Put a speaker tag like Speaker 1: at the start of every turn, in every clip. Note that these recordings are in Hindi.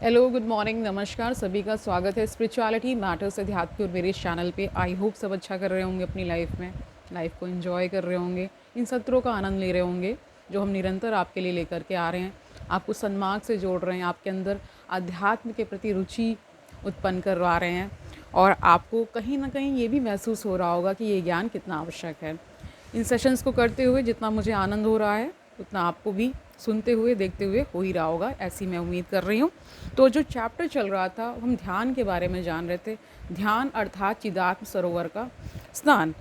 Speaker 1: हेलो, गुड मॉर्निंग, नमस्कार। सभी का स्वागत है स्पिरिचुअलिटी मैटर्स अध्यात्म के और मेरे चैनल पे। आई होप सब अच्छा कर रहे होंगे अपनी लाइफ को एंजॉय कर रहे होंगे, इन सत्रों का आनंद ले रहे होंगे जो हम निरंतर आपके लिए लेकर के आ रहे हैं। आपको सन्मार्ग से जोड़ रहे हैं, आपके अंदर अध्यात्म के प्रति रुचि उत्पन्न करवा रहे हैं और आपको कहीं ना कहीं ये भी महसूस हो रहा होगा कि ये ज्ञान कितना आवश्यक है। इन सेशंस को करते हुए जितना मुझे आनंद हो रहा है उतना आपको भी सुनते हुए देखते हुए हो ही रहा होगा, ऐसी मैं उम्मीद कर रही हूँ। तो जो चैप्टर चल रहा था, हम ध्यान के बारे में जान रहे थे। ध्यान अर्थात चिदात्म सरोवर का स्नान,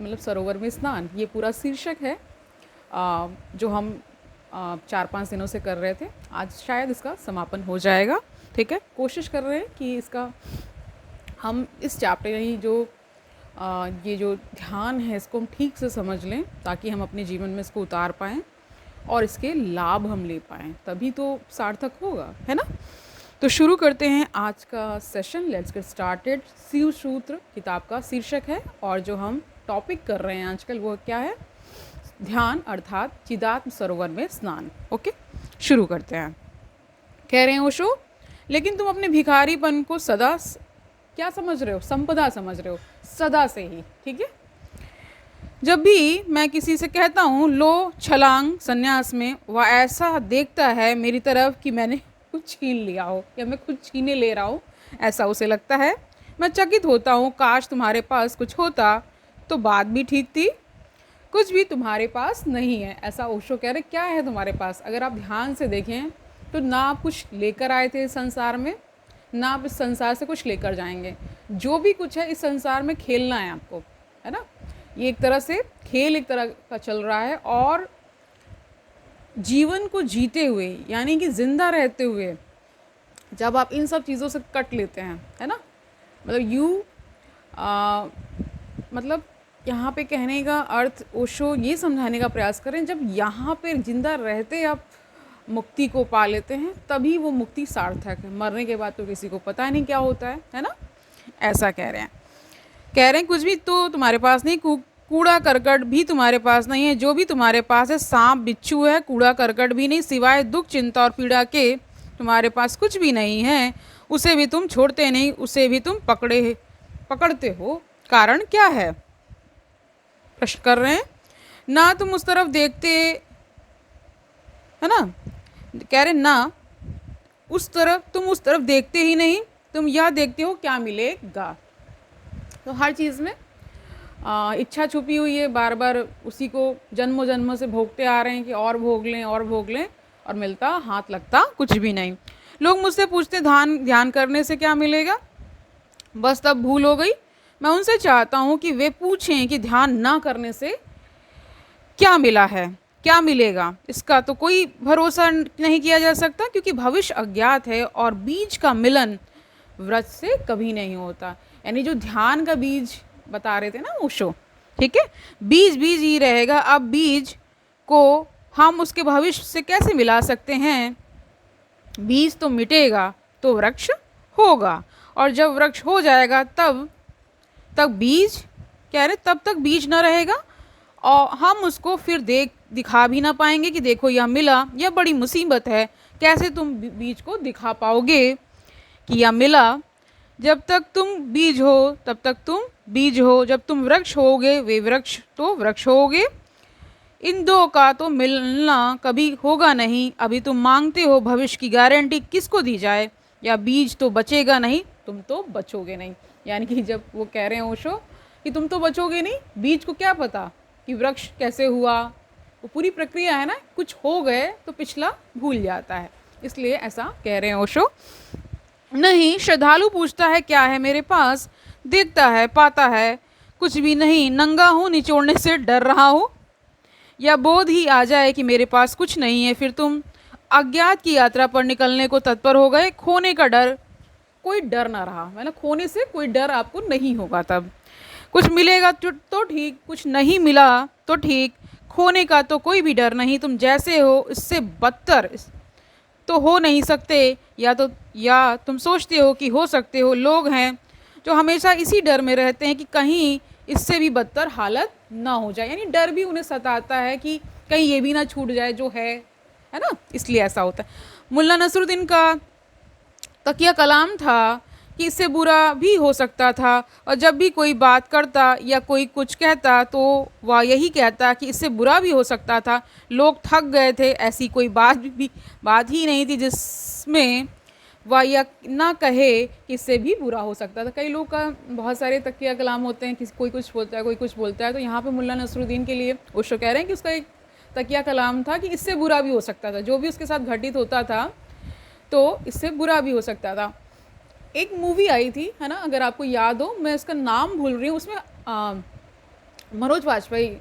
Speaker 1: मतलब सरोवर में स्नान, ये पूरा शीर्षक है जो हम 4-5 दिनों से कर रहे थे। आज शायद इसका समापन हो जाएगा। ठीक है, कोशिश कर रहे हैं कि इसका हम इस चैप्टर यानी जो ये जो ध्यान है इसको हम ठीक से समझ लें ताकि हम अपने जीवन में इसको उतार पाएँ और इसके लाभ हम ले पाएँ, तभी तो सार्थक होगा, है ना। तो शुरू करते हैं आज का session. Let's get started. Shiv Sutra किताब का शीर्षक है और जो हम टॉपिक कर रहे हैं आजकल वो क्या है? ध्यान अर्थात चिदात्म सरोवर में स्नान। ओके, शुरू करते हैं। कह रहे हैं ओशो, लेकिन तुम अपने भिखारीपन को सदा क्या समझ रहे हो? संपदा समझ रहे हो, सदा से ही। ठीक है, जब भी मैं किसी से कहता हूँ लो छलांग संन्यास में, वह ऐसा देखता है मेरी तरफ कि मैंने कुछ छीन लिया हो या मैं कुछ छीने ले रहा हूँ, ऐसा उसे लगता है। मैं चकित होता हूँ, काश तुम्हारे पास कुछ होता तो बात भी ठीक थी। कुछ भी तुम्हारे पास नहीं है, ऐसा ओशो कह रहे। क्या है तुम्हारे पास? अगर आप ध्यान से देखें तो ना आप कुछ लेकर आए थे इस संसार में, ना आप इस संसार से कुछ लेकर जाएंगे। जो भी कुछ है इस संसार में खेलना है आपको, है ना। ये एक तरह से खेल एक तरह का चल रहा है और जीवन को जीते हुए यानी कि जिंदा रहते हुए जब आप इन सब चीज़ों से कट लेते हैं, है ना, मतलब मतलब यहाँ पे कहने का अर्थ ओशो ये समझाने का प्रयास करें, जब यहाँ पे जिंदा रहते आप मुक्ति को पा लेते हैं तभी वो मुक्ति सार्थक है। मरने के बाद तो किसी को पता नहीं क्या होता है ना। ऐसा कह रहे हैं। कुछ भी तो तुम्हारे पास नहीं, कूड़ा करकट भी तुम्हारे पास नहीं है। जो भी तुम्हारे पास है सांप बिच्छू है, कूड़ा करकट भी नहीं। सिवाय दुख चिंता और पीड़ा के तुम्हारे पास कुछ भी नहीं है। उसे भी तुम छोड़ते नहीं, उसे भी तुम पकड़ते हो। कारण क्या है? प्रश्न कर रहे हैं। ना तुम उस तरफ देखते, है ना, कह रहे ना तुम उस तरफ देखते ही नहीं, तुम यह देखते हो क्या मिलेगा। तो हर चीज़ में इच्छा छुपी हुई है, बार बार उसी को जन्मों जन्मों से भोगते आ रहे हैं कि और भोग लें और भोग लें, और मिलता हाथ लगता कुछ भी नहीं। लोग मुझसे पूछते ध्यान करने से क्या मिलेगा? बस तब भूल हो गई। मैं उनसे चाहता हूँ कि वे पूछें कि ध्यान ना करने से क्या मिला है, क्या मिलेगा। इसका तो कोई भरोसा नहीं किया जा सकता, क्योंकि भविष्य अज्ञात है और बीज का मिलन व्रत से कभी नहीं होता। यानी जो ध्यान का बीज बता रहे थे ना ओशो, ठीक है, बीज बीज ही रहेगा। अब बीज को हम उसके भविष्य से कैसे मिला सकते हैं? बीज तो मिटेगा तो वृक्ष होगा, और जब वृक्ष हो जाएगा तब तक बीज, कह रहे तब तक बीज न रहेगा और हम उसको फिर दिखा भी ना पाएंगे कि देखो यह मिला। यह बड़ी मुसीबत है। कैसे तुम बीज को दिखा पाओगे कि यह मिला? जब तक तुम बीज हो तब तक तुम बीज हो, जब तुम वृक्ष होगे वे वृक्ष तो वृक्ष होगे। इन दो का तो मिलना कभी होगा नहीं। अभी तुम मांगते हो भविष्य की गारंटी, किसको दी जाए? या बीज तो बचेगा नहीं, तुम तो बचोगे नहीं। यानी कि जब वो कह रहे हैं ओशो कि तुम तो बचोगे नहीं, बीज को क्या पता कि वृक्ष कैसे हुआ। वो पूरी प्रक्रिया है ना, कुछ हो गए तो पिछला भूल जाता है, इसलिए ऐसा कह रहे हैं ओशो। नहीं, श्रद्धालु पूछता है क्या है मेरे पास, देखता है पाता है कुछ भी नहीं। नंगा हूँ, निचोड़ने से डर रहा हूँ, या बोध ही आ जाए कि मेरे पास कुछ नहीं है, फिर तुम अज्ञात की यात्रा पर निकलने को तत्पर हो गए। खोने का डर, कोई डर ना रहा, मतलब खोने से कोई डर आपको नहीं होगा। तब कुछ मिलेगा तो ठीक, कुछ नहीं मिला तो ठीक, खोने का तो कोई भी डर नहीं। तुम जैसे हो इससे बदतर तो हो नहीं सकते, या तुम सोचते हो कि हो सकते हो। लोग हैं जो हमेशा इसी डर में रहते हैं कि कहीं इससे भी बदतर हालत ना हो जाए, यानी डर भी उन्हें सताता है कि कहीं ये भी ना छूट जाए जो है ना, इसलिए ऐसा होता है। मुल्ला नसरुद्दीन का तकिया कलाम था कि इससे बुरा भी हो सकता था, और जब भी कोई बात करता या कोई कुछ कहता तो वह यही कहता कि इससे बुरा भी हो सकता था। लोग थक गए थे, ऐसी कोई बात ही नहीं थी जिसमें वह यह ना कहे कि इससे भी बुरा हो सकता था। कई लोग का बहुत सारे तकिया कलाम होते हैं, किसी कोई कुछ बोलता है, कोई कुछ बोलता है। तो यहाँ पे मुल्ला नसरुद्दीन के लिए ओशो कह रहे हैं कि उसका एक तकिया कलाम था कि इससे बुरा भी हो सकता था, जो भी उसके साथ घटित होता था तो इससे बुरा भी हो सकता था। एक मूवी आई थी, है ना, अगर आपको याद हो, मैं इसका नाम भूल रही हूँ, उसमें मनोज वाजपेयी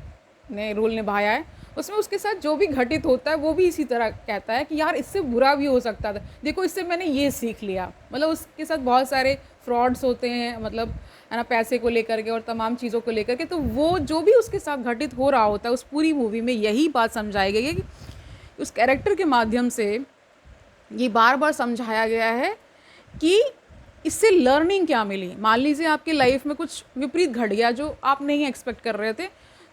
Speaker 1: ने रोल निभाया है। उसमें उसके साथ जो भी घटित होता है वो भी इसी तरह कहता है कि यार इससे बुरा भी हो सकता था, देखो इससे मैंने ये सीख लिया। मतलब उसके साथ बहुत सारे फ्रॉड्स होते हैं, मतलब है ना, पैसे को लेकर के और तमाम चीज़ों को लेकर के। तो वो जो भी उसके साथ घटित हो रहा होता है उस पूरी मूवी में यही बात समझाई गई है कि उस कैरेक्टर के माध्यम से ये बार बार समझाया गया है कि इससे लर्निंग क्या मिली। मान लीजिए आपकी लाइफ में कुछ विपरीत घट गया जो आप नहीं एक्सपेक्ट कर रहे थे,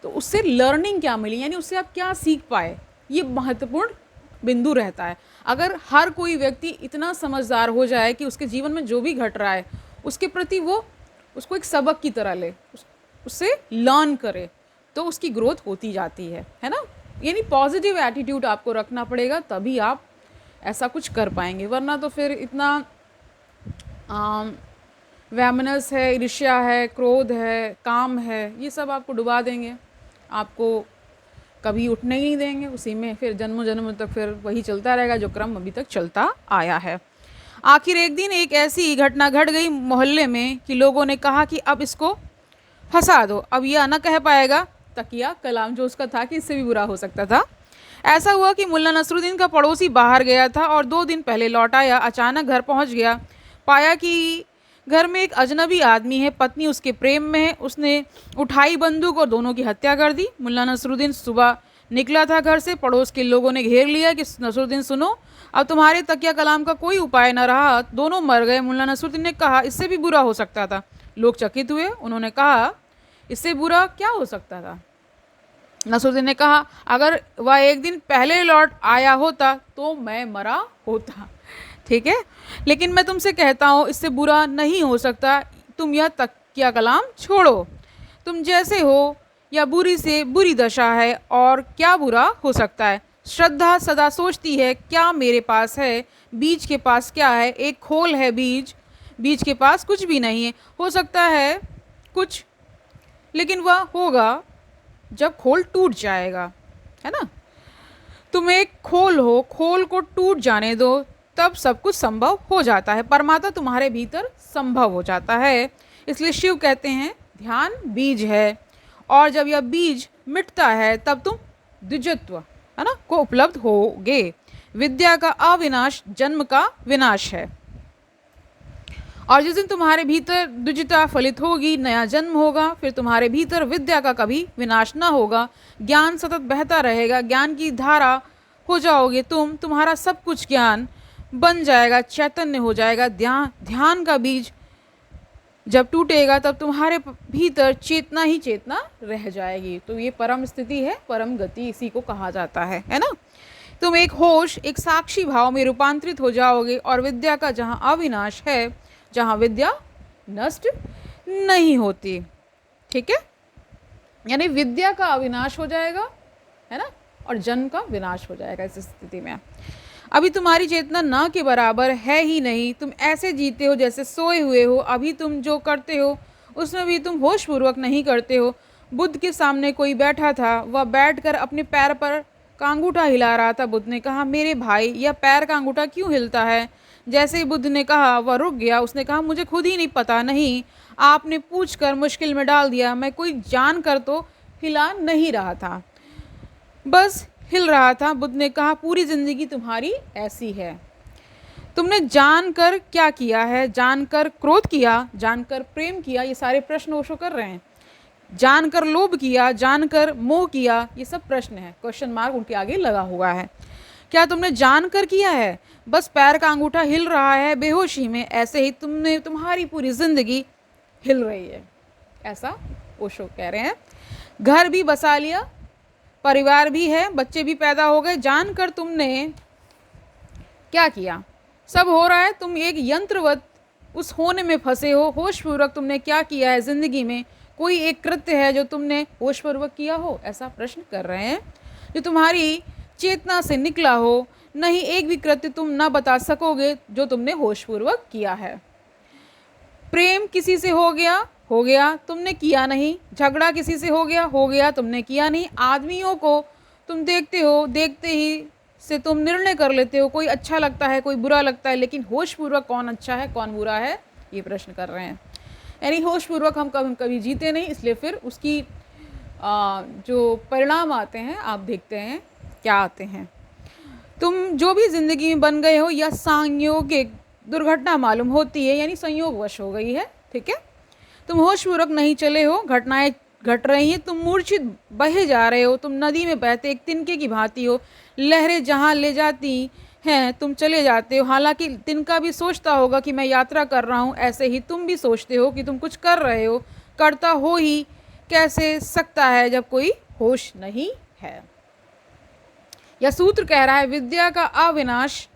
Speaker 1: तो उससे लर्निंग क्या मिली, यानी उससे आप क्या सीख पाए, ये महत्वपूर्ण बिंदु रहता है। अगर हर कोई व्यक्ति इतना समझदार हो जाए कि उसके जीवन में जो भी घट रहा है उसके प्रति वो उसको एक सबक की तरह ले, उससे लर्न करे, तो उसकी ग्रोथ होती जाती है ना। यानी पॉजिटिव एटीट्यूड आपको रखना पड़ेगा, तभी आप ऐसा कुछ कर पाएंगे, वरना तो फिर इतना वैमनस है, ईर्ष्या है, क्रोध है, काम है, ये सब आपको डुबा देंगे, आपको कभी उठने ही नहीं देंगे, उसी में फिर जन्मों जन्मों तक फिर वही चलता रहेगा जो क्रम अभी तक चलता आया है। आखिर एक दिन एक ऐसी घटना घट गई मोहल्ले में कि लोगों ने कहा कि अब इसको फंसा दो, अब यह न कह पाएगा तकिया कलाम जो उसका था कि इससे भी बुरा हो सकता था। ऐसा हुआ कि मुल्ला नसरुद्दीन का पड़ोसी बाहर गया था और 2 दिन पहले लौट आया। अचानक घर पहुंच गया, पाया कि घर में एक अजनबी आदमी है, पत्नी उसके प्रेम में है। उसने उठाई बंदूक और दोनों की हत्या कर दी। मुल्ला नसरुद्दीन सुबह निकला था घर से, पड़ोस के लोगों ने घेर लिया कि नसरुद्दीन सुनो, अब तुम्हारे तकिया कलाम का कोई उपाय न रहा, दोनों मर गए। मुल्ला नसरुद्दीन ने कहा इससे भी बुरा हो सकता था। लोग चकित हुए, उन्होंने कहा इससे बुरा क्या हो सकता था। नसरुद्दीन ने कहा अगर वह एक दिन पहले लौट आया होता तो मैं मरा होता, ठीक है, लेकिन मैं तुमसे कहता हूँ इससे बुरा नहीं हो सकता। तुम यह तकिया कलाम छोड़ो, तुम जैसे हो या बुरी से बुरी दशा है, और क्या बुरा हो सकता है। श्रद्धा सदा सोचती है क्या मेरे पास है, बीज के पास क्या है, एक खोल है, बीज के पास कुछ भी नहीं है। हो सकता है कुछ, लेकिन वह होगा जब खोल टूट जाएगा, है ना। तुम एक खोल हो, खोल को टूट जाने दो, तब सब कुछ संभव हो जाता है, परमात्मा तुम्हारे भीतर संभव हो जाता है। इसलिए शिव कहते हैं ध्यान बीज है, और जब यह बीज मिटता है तब तुम द्विजत्व, है ना, को उपलब्ध होगे। विद्या का अविनाश जन्म का विनाश है, और जिस दिन तुम्हारे भीतर द्विजता फलित होगी, नया जन्म होगा, फिर तुम्हारे भीतर विद्या का कभी विनाश ना होगा। ज्ञान सतत बहता रहेगा, ज्ञान की धारा हो जाओगे तुम, तुम्हारा सब कुछ ज्ञान बन जाएगा, चैतन्य हो जाएगा। ध्यान का बीज जब टूटेगा तब तुम्हारे भीतर चेतना ही चेतना रह जाएगी। तो ये परम स्थिति है, परम गति इसी को कहा जाता है ना। तुम एक होश, एक साक्षी भाव में रूपांतरित हो जाओगे, और विद्या का जहाँ अविनाश है, जहाँ विद्या नष्ट नहीं होती, ठीक है, यानी विद्या का अविनाश हो जाएगा, है ना, और जन्म का विनाश हो जाएगा। इस स्थिति में अभी तुम्हारी चेतना ना के बराबर है ही नहीं, तुम ऐसे जीते हो जैसे सोए हुए हो। अभी तुम जो करते हो उसमें भी तुम होशपूर्वक नहीं करते हो। बुद्ध के सामने कोई बैठा था, वह बैठकर अपने पैर पर का अंगूठा हिला रहा था। बुद्ध ने कहा मेरे भाई यह पैर का अंगूठा क्यों हिलता है। जैसे ही बुद्ध ने कहा वह रुक गया। उसने कहा मुझे खुद ही नहीं पता, नहीं आपने पूछ कर मुश्किल में डाल दिया, मैं कोई जान कर तो हिला नहीं रहा था, बस हिल रहा था। बुद्ध ने कहा पूरी जिंदगी तुम्हारी ऐसी है, तुमने जानकर क्या किया है, जानकर क्रोध किया, जानकर प्रेम किया, ये सारे प्रश्न ओशो कर रहे हैं। जानकर लोभ किया, जानकर मोह किया, ये सब प्रश्न है, क्वेश्चन मार्क उनके आगे लगा हुआ है। क्या तुमने जानकर किया है, बस पैर का अंगूठा हिल रहा है बेहोशी में, ऐसे ही तुम्हारी पूरी जिंदगी हिल रही है, ऐसा ओशो कह रहे हैं। घर भी बसा लिया, परिवार भी है, बच्चे भी पैदा हो गए, जानकर तुमने क्या किया, सब हो रहा है, तुम एक यंत्रवत उस होने में फंसे हो। होशपूर्वक तुमने क्या किया है ज़िंदगी में, कोई एक कृत्य है जो तुमने होशपूर्वक किया हो, ऐसा प्रश्न कर रहे हैं, जो तुम्हारी चेतना से निकला हो। नहीं एक भी कृत्य तुम ना बता सकोगे जो तुमने होशपूर्वक किया है। प्रेम किसी से हो गया, तुमने किया नहीं। झगड़ा किसी से हो गया, तुमने किया नहीं। आदमियों को तुम देखते हो, देखते ही से तुम निर्णय कर लेते हो, कोई अच्छा लगता है, कोई बुरा लगता है, लेकिन होशपूर्वक कौन अच्छा है कौन बुरा है, ये प्रश्न कर रहे हैं। यानी होशपूर्वक हम कभी जीते नहीं, इसलिए फिर उसकी जो परिणाम आते हैं आप देखते हैं क्या आते हैं। तुम जो भी ज़िंदगी में बन गए हो या सांयोगिक दुर्घटना मालूम होती है, यानी संयोगवश हो गई है, ठीक है। तुम होशपूर्वक नहीं चले हो, घटनाएं घट रही हैं, तुम मूर्छित बहे जा रहे हो, तुम नदी में बहते एक तिनके की भांति हो। लहरें जहाँ ले जाती हैं तुम चले जाते हो। हालांकि तिनका भी सोचता होगा कि मैं यात्रा कर रहा हूँ, ऐसे ही तुम भी सोचते हो कि तुम कुछ कर रहे हो। करता हो ही कैसे सकता है जब कोई होश नहीं है। यह सूत्र कह रहा है विद्या का अविनाश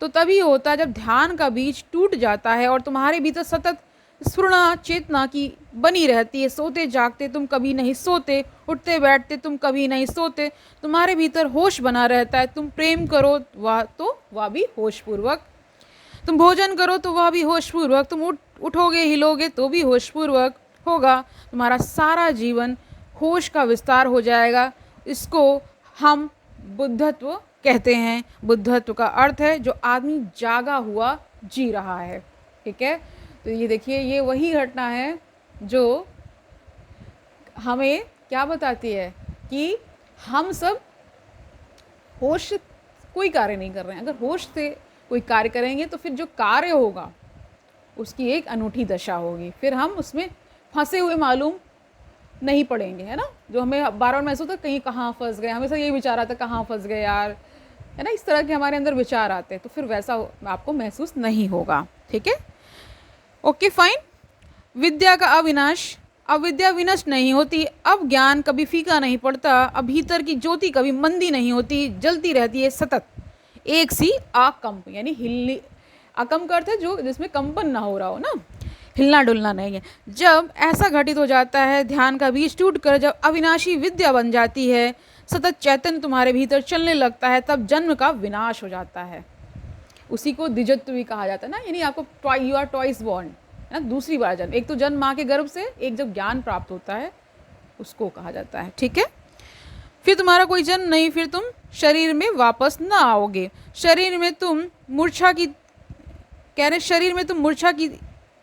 Speaker 1: तो तभी होता है जब ध्यान का बीज टूट जाता है और तुम्हारे भीतर सतत स्फुरणा चेतना की बनी रहती है। सोते जागते तुम कभी नहीं सोते, उठते बैठते तुम कभी नहीं सोते, तुम्हारे भीतर होश बना रहता है। तुम प्रेम करो वह भी होशपूर्वक, तुम भोजन करो तो वह भी होशपूर्वक, तुम उठोगे हिलोगे तो भी होशपूर्वक होगा। तुम्हारा सारा जीवन होश का विस्तार हो जाएगा। इसको हम बुद्धत्व कहते हैं। बुद्धत्व का अर्थ है जो आदमी जागा हुआ जी रहा है, ठीक है। तो ये देखिए, ये वही घटना है जो हमें क्या बताती है कि हम सब होश से कोई कार्य नहीं कर रहे हैं। अगर होश से कोई कार्य करेंगे तो फिर जो कार्य होगा उसकी एक अनूठी दशा होगी, फिर हम उसमें फंसे हुए मालूम नहीं पड़ेंगे, है ना। जो हमें बार बार महसूस होता है कहीं कहाँ फंस गए, हमेशा यही विचार आता है कहाँ फंस गए यार, है ना। इस तरह के हमारे अंदर विचार आते हैं, तो फिर वैसा आपको महसूस नहीं होगा, ठीक है। Okay fine. विद्या का अविनाश, अब विद्या विनष्ट नहीं होती, अब ज्ञान कभी फीका नहीं पड़ता, अब भीतर की ज्योति कभी मंदी नहीं होती, जलती रहती है सतत एक सी आकंप, यानी हिलनी। आकंप का अर्थ है जो जिसमें कंपन ना हो रहा हो ना, हिलना डुलना नहीं है। जब ऐसा घटित हो जाता है, ध्यान का बीज टूटकर जब अविनाशी विद्या बन जाती है, सतत चैतन्य तुम्हारे भीतर चलने लगता है, तब जन्म का विनाश हो जाता है। उसी को द्विजत्व भी कहा जाता है ना, यानी आपको यू आर ट्वाइस बॉर्न, है ना, दूसरी बार जन्म। एक तो जन्म माँ के गर्भ से, एक जब ज्ञान प्राप्त होता है उसको कहा जाता है, ठीक है। फिर तुम्हारा कोई जन्म नहीं, फिर तुम शरीर में वापस ना आओगे। शरीर में तुम मूर्छा की शरीर में तुम मूर्छा की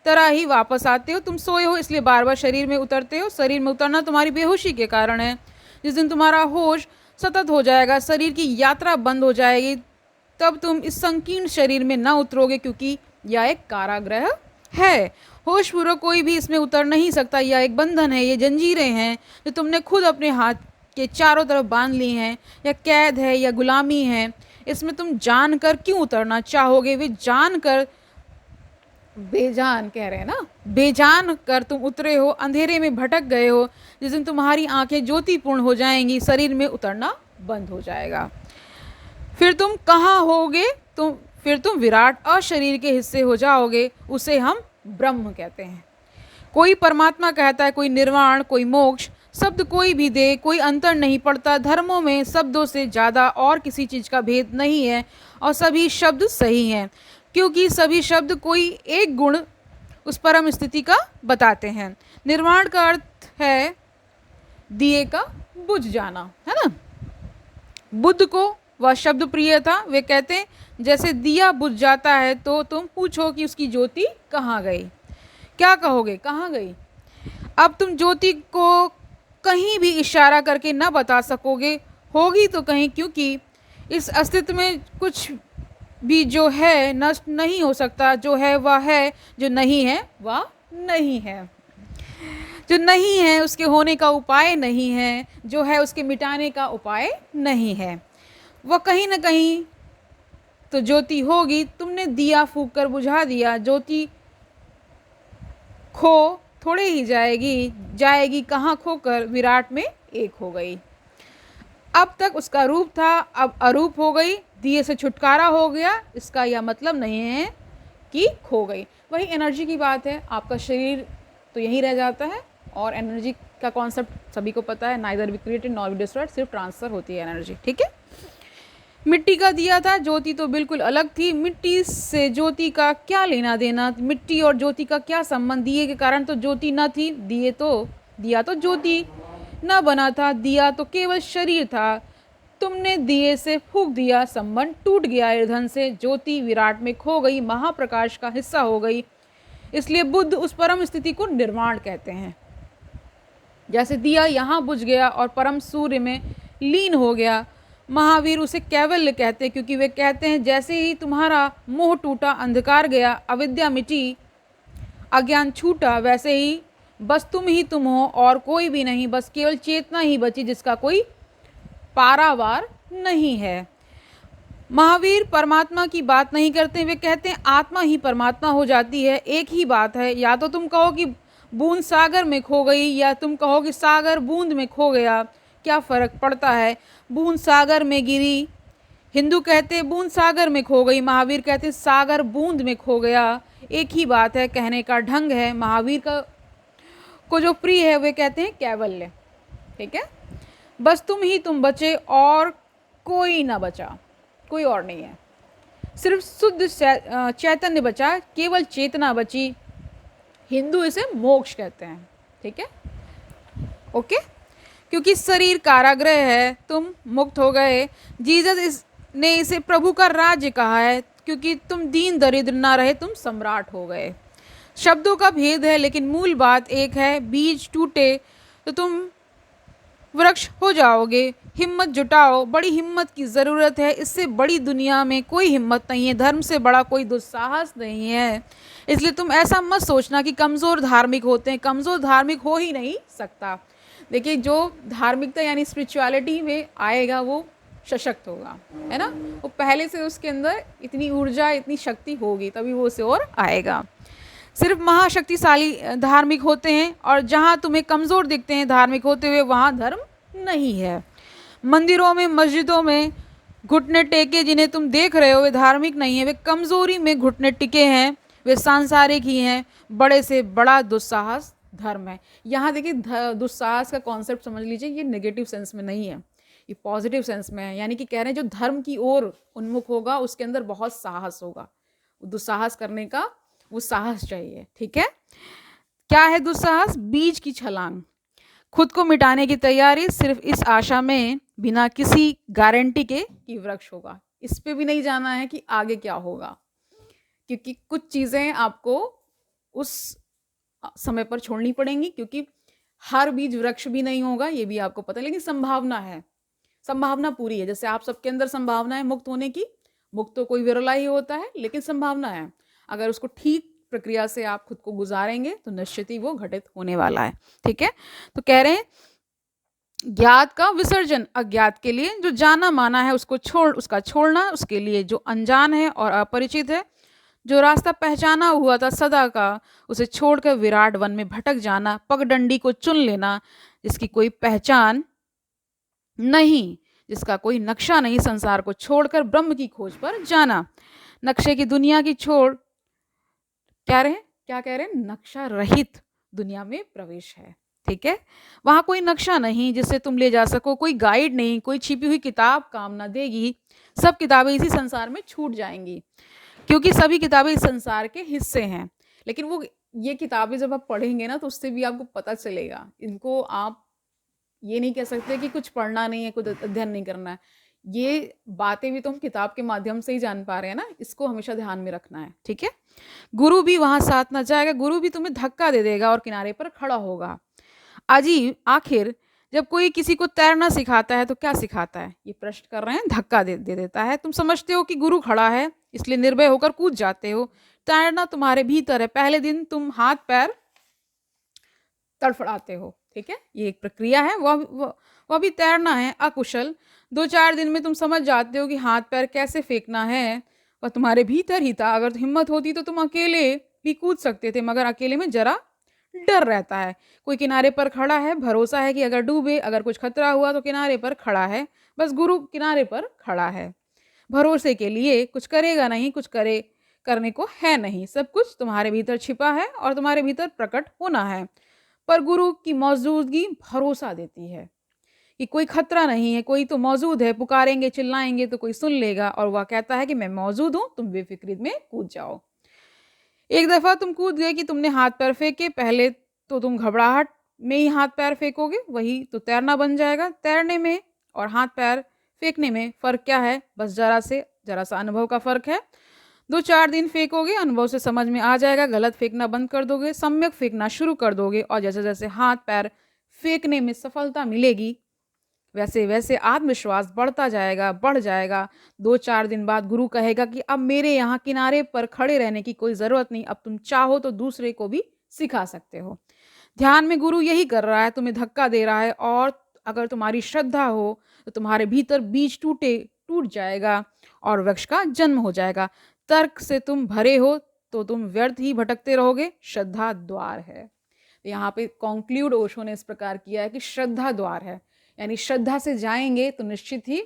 Speaker 1: तरह ही वापस आते हो। तुम सोए हो इसलिए बार बार शरीर में उतरते हो। शरीर में उतरना तुम्हारी बेहोशी के कारण है। जिस दिन तुम्हारा होश सतत हो जाएगा, शरीर की यात्रा बंद हो जाएगी, तब तुम इस संकीर्ण शरीर में ना उतरोगे, क्योंकि यह एक कारागृह है। होशपूर्वक कोई भी इसमें उतर नहीं सकता। यह एक बंधन है, ये जंजीरें हैं जो तुमने खुद अपने हाथ के चारों तरफ बांध ली हैं। यह कैद है या गुलामी है। इसमें तुम जानकर क्यों उतरना चाहोगे? वे जानकर बेजान कह रहे हैं ना, बेजान कर तुम उतरे हो, अंधेरे में भटक गए हो। जिस दिन तुम्हारी आंखें ज्योतिपूर्ण हो जाएंगी, शरीर में उतरना बंद हो जाएगा। फिर तुम कहाँ होगे? फिर तुम विराट अशरीर के हिस्से हो जाओगे। उसे हम ब्रह्म कहते हैं। कोई परमात्मा कहता है, कोई निर्वाण, कोई मोक्ष। शब्द कोई भी दे, कोई अंतर नहीं पड़ता। धर्मों में शब्दों से ज़्यादा और किसी चीज़ का भेद नहीं है, और सभी शब्द सही हैं, क्योंकि सभी शब्द कोई एक गुण उस परम स्थिति का बताते हैं। निर्वाण का अर्थ है दिए का बुझ जाना, है ना। बुद्ध को वह शब्द प्रिय था। वे कहते जैसे दिया बुझ जाता है तो तुम पूछो कि उसकी ज्योति कहाँ गई। क्या कहोगे, कहाँ गई? अब तुम ज्योति को कहीं भी इशारा करके न बता सकोगे, होगी तो कहीं, क्योंकि इस अस्तित्व में कुछ भी जो है नष्ट नहीं हो सकता। जो है वह है, जो नहीं है वह नहीं है। जो नहीं है उसके होने का उपाय नहीं है, जो है उसके मिटाने का उपाय नहीं है। वह कहीं ना कहीं तो ज्योति होगी। तुमने दिया फूंक कर बुझा दिया, ज्योति खो थोड़े ही जाएगी कहाँ खोकर विराट में एक हो गई। अब तक उसका रूप था, अब अरूप हो गई। दिए से छुटकारा हो गया, इसका यह मतलब नहीं है कि खो गई। वही एनर्जी की बात है, आपका शरीर तो यहीं रह जाता है और एनर्जी का कॉन्सेप्ट सभी को पता है, neither be created nor be destroyed, सिर्फ ट्रांसफर होती है एनर्जी। ठीक है, मिट्टी का दिया था, ज्योति तो बिल्कुल अलग थी। मिट्टी से ज्योति का क्या लेना देना, मिट्टी और ज्योति का क्या संबंध, दिए के कारण तो ज्योति न थी, दिया तो ज्योति न बना था, दिया तो केवल शरीर था, तुमने दिए से फूंक दिया, संबंध टूट गया ईंधन से, ज्योति विराट में खो गई, महाप्रकाश का हिस्सा हो गई। इसलिए बुद्ध उस परम स्थिति को निर्वाण कहते हैं। जैसे दिया यहाँ बुझ गया और परम सूर्य में लीन हो गया, महावीर उसे कैवल्य कहते हैं, क्योंकि वे कहते हैं जैसे ही तुम्हारा मोह टूटा, अंधकार गया, अविद्या मिटी, अज्ञान छूटा, वैसे ही बस तुम ही तुम हो और कोई भी नहीं, बस केवल चेतना ही बची जिसका कोई पारावार नहीं है। महावीर परमात्मा की बात नहीं करते, वे कहते हैं आत्मा ही परमात्मा हो जाती है, एक ही बात है। या तो तुम कहो कि बूंद सागर में खो गई, या तुम कहो कि सागर बूंद में खो गया, क्या फ़र्क पड़ता है, बूंद सागर में गिरी, हिंदू कहते बूंद सागर में खो गई, महावीर कहते सागर बूंद में खो गया, एक ही बात है, कहने का ढंग है। महावीर को जो प्रिय है वे कहते हैं कैवल्य। ठीक है, बस तुम ही तुम बचे और कोई ना बचा, कोई और नहीं है, सिर्फ शुद्ध चैतन्य बचा, केवल चेतना बची, हिंदू इसे मोक्ष कहते हैं। ठीक है, ओके, क्योंकि शरीर कारागृह है, तुम मुक्त हो गए। जीसस ने इसे प्रभु का राज्य कहा है, क्योंकि तुम दीन दरिद्र ना रहे, तुम सम्राट हो गए। शब्दों का भेद है लेकिन मूल बात एक है, बीज टूटे तो तुम वृक्ष हो जाओगे। हिम्मत जुटाओ, बड़ी हिम्मत की ज़रूरत है, इससे बड़ी दुनिया में कोई हिम्मत नहीं है, धर्म से बड़ा कोई दुस्साहस नहीं है। इसलिए तुम ऐसा मत सोचना कि कमज़ोर धार्मिक होते हैं, कमज़ोर धार्मिक हो ही नहीं सकता। देखिए, जो धार्मिकता यानी स्पिरिचुअलिटी में आएगा वो सशक्त होगा, है ना, वो पहले से उसके अंदर इतनी ऊर्जा, इतनी शक्ति होगी, तभी वो उसे और आएगा। सिर्फ महाशक्तिशाली धार्मिक होते हैं, और जहाँ तुम्हें कमज़ोर दिखते हैं धार्मिक होते हुए, वहाँ धर्म नहीं है। मंदिरों में, मस्जिदों में घुटने टेके जिन्हें तुम देख रहे हो वे धार्मिक नहीं है, वे कमज़ोरी में घुटने टिके हैं, वे सांसारिक ही हैं। बड़े से बड़ा दुस्साहस धर्म है। यहाँ देखिए, दुस्साहस का कॉन्सेप्ट समझ लीजिए, ये नेगेटिव सेंस में नहीं है, ये पॉजिटिव सेंस में है। यानी कि कह रहे हैं जो धर्म की ओर उन्मुख होगा उसके अंदर बहुत साहस होगा, दुस्साहस करने का वो साहस चाहिए। ठीक है, क्या है दुस्साहस? बीज की छलांग, खुद को मिटाने की तैयारी, सिर्फ इस आशा में बिना किसी गारंटी के कि वृक्ष होगा। इस पे भी नहीं जाना है कि आगे क्या होगा, क्योंकि कुछ चीज़ें आपको उस समय पर छोड़नी पड़ेंगी, क्योंकि हर बीज वृक्ष भी नहीं होगा, ये भी आपको पता है, लेकिन संभावना है, संभावना पूरी है। जैसे आप सबके अंदर संभावना है मुक्त होने की, मुक्त तो कोई विरला ही होता है, लेकिन संभावना है। अगर उसको ठीक प्रक्रिया से आप खुद को गुजारेंगे तो निश्चित ही वो घटित होने वाला है। ठीक है, तो कह रहे हैं ज्ञात का विसर्जन अज्ञात के लिए, जो जाना माना है उसको उसका छोड़ना, उसके लिए जो अनजान है और अपरिचित है, जो रास्ता पहचाना हुआ था सदा का उसे छोड़कर विराट वन में भटक जाना, पगडंडी को चुन लेना, जिसकी कोई पहचान नहीं, जिसका कोई नक्शा नहीं, संसार को छोड़कर ब्रह्म की खोज पर जाना। नक्शे की दुनिया की छोड़ क्या कह रहे हैं, नक्शा रहित दुनिया में प्रवेश है। ठीक है, वहां कोई नक्शा नहीं जिससे तुम ले जा सको, कोई गाइड नहीं, कोई छिपी हुई किताब काम ना देगी। सब किताबें इसी संसार में छूट जाएंगी, क्योंकि सभी किताबें इस संसार के हिस्से हैं। लेकिन वो ये किताबें जब आप पढ़ेंगे ना तो उससे भी आपको पता चलेगा। इनको आप ये नहीं कह सकते कि कुछ पढ़ना नहीं है, कुछ अध्ययन नहीं करना है, ये बातें भी तो हम किताब के माध्यम से ही जान पा रहे हैं ना, इसको हमेशा ध्यान में रखना है। ठीक है, गुरु भी वहां साथ न जाएगा, गुरु भी तुम्हें धक्का दे देगा और किनारे पर खड़ा होगा। अजीब, आखिर जब कोई किसी को तैरना सिखाता है तो क्या सिखाता है? ये प्रश्न कर रहे हैं, धक्का दे देता है। तुम समझते हो कि गुरु खड़ा है इसलिए निर्भय होकर कूद जाते हो। तैरना तुम्हारे भीतर है, पहले दिन तुम हाथ पैर तड़फड़ाते हो। ठीक है, ये एक प्रक्रिया है, वह भी तैरना है अकुशल। 2-4 दिन में तुम समझ जाते हो कि हाथ पैर कैसे फेंकना है, वह तुम्हारे भीतर ही था। अगर हिम्मत होती तो तुम अकेले भी कूद सकते थे, मगर अकेले में जरा डर रहता है। कोई किनारे पर खड़ा है, भरोसा है कि अगर डूबे, अगर कुछ खतरा हुआ तो किनारे पर खड़ा है, बस गुरु किनारे पर खड़ा है। भरोसे के लिए कुछ करेगा नहीं, कुछ करने को है नहीं, सब कुछ तुम्हारे भीतर छिपा है और तुम्हारे भीतर प्रकट होना है। पर गुरु की मौजूदगी भरोसा देती है कि कोई खतरा नहीं है, कोई तो मौजूद है, पुकारेंगे चिल्लाएंगे तो कोई सुन लेगा, और वह कहता है कि मैं मौजूद हूँ, तुम बेफिक्री में कूद जाओ। एक दफा तुम कूद गए कि तुमने हाथ पैर फेंके, पहले तो तुम घबराहट में ही हाथ पैर फेंकोगे, वही तो तैरना बन जाएगा। तैरने में और हाथ पैर फेंकने में फ़र्क क्या है? बस ज़रा सा अनुभव का फ़र्क है। 2-4 दिन फेंकोगे, अनुभव से समझ में आ जाएगा, गलत फेंकना बंद कर दोगे, सम्यक फेंकना शुरू कर दोगे, और जैसे-जैसे हाथ पैर फेंकने में सफलता मिलेगी, वैसे-वैसे आत्मविश्वास बढ़ता जाएगा, बढ़ जाएगा। 2-4 दिन बाद गुरु कहेगा कि अब मेरे यहाँ किनारे पर खड़े रहने की कोई ज़रूरत नहीं, अब तुम चाहो तो दूसरे को भी सिखा सकते हो। ध्यान में गुरु यही कर रहा है, तुम्हें धक्का दे रहा है, और अगर तुम्हारी श्रद्धा हो तो तुम्हारे भीतर बीज टूट जाएगा और वृक्ष का जन्म हो जाएगा। तर्क से तुम भरे हो तो तुम व्यर्थ ही भटकते रहोगे, श्रद्धा द्वार है। यहाँ पे कॉन्क्लूड ओशो ने इस प्रकार किया है कि श्रद्धा द्वार है, यानी श्रद्धा से जाएंगे तो निश्चित ही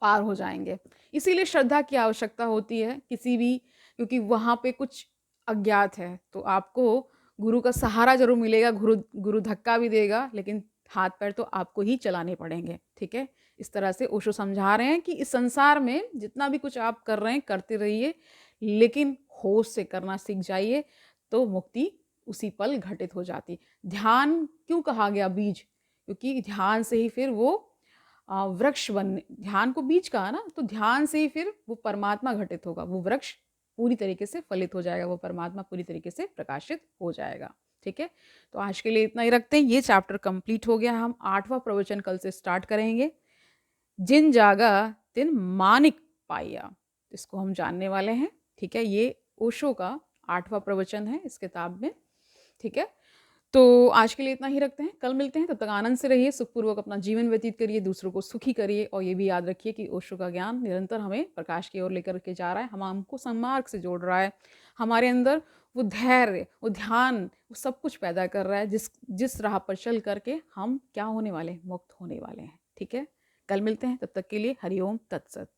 Speaker 1: पार हो जाएंगे। इसीलिए श्रद्धा की आवश्यकता होती है किसी भी, क्योंकि वहाँ पे कुछ अज्ञात है, तो आपको गुरु का सहारा जरूर मिलेगा, गुरु धक्का भी देगा, लेकिन हाथ पैर तो आपको ही चलाने पड़ेंगे। ठीक है, इस तरह से ओशो समझा रहे हैं कि इस संसार में जितना भी कुछ आप कर रहे हैं करते रहिए, लेकिन होश से करना सीख जाइए, तो मुक्ति उसी पल घटित हो जाती। ध्यान क्यों कहा गया बीज? क्योंकि ध्यान से ही फिर वो वृक्ष बनने, ध्यान को बीज कहा ना, तो ध्यान से ही फिर वो परमात्मा घटित होगा, वो वृक्ष पूरी तरीके से फलित हो जाएगा, वो परमात्मा पूरी तरीके से प्रकाशित हो जाएगा। ठीक है, तो आज के लिए इतना ही रखते हैं। ये चैप्टर कंप्लीट हो गया। हम 8वां प्रवचन कल से स्टार्ट करेंगे। जिन जागा तिन मानिक पाया, इसको हम जानने वाले हैं। ठीक है, ये ओशो का 8वां प्रवचन है इस किताब में। ठीक है, तो आज के लिए इतना ही रखते हैं, कल मिलते हैं। तब तक आनंद से रहिए, सुखपूर्वक अपना जीवन व्यतीत करिए, दूसरों को सुखी करिए, और ये भी याद रखिए कि ओशो का ज्ञान निरंतर हमें प्रकाश की ओर लेकर के जा रहा है, हमको सन्मार्ग से जोड़ रहा है, हमारे अंदर वो धैर्य, वो ध्यान, वो सब कुछ पैदा कर रहा है, जिस राह पर चल करके हम क्या होने वाले हैं? मुक्त होने वाले हैं। ठीक है, कल मिलते हैं, तब तक के लिए हरिओम तत्सत।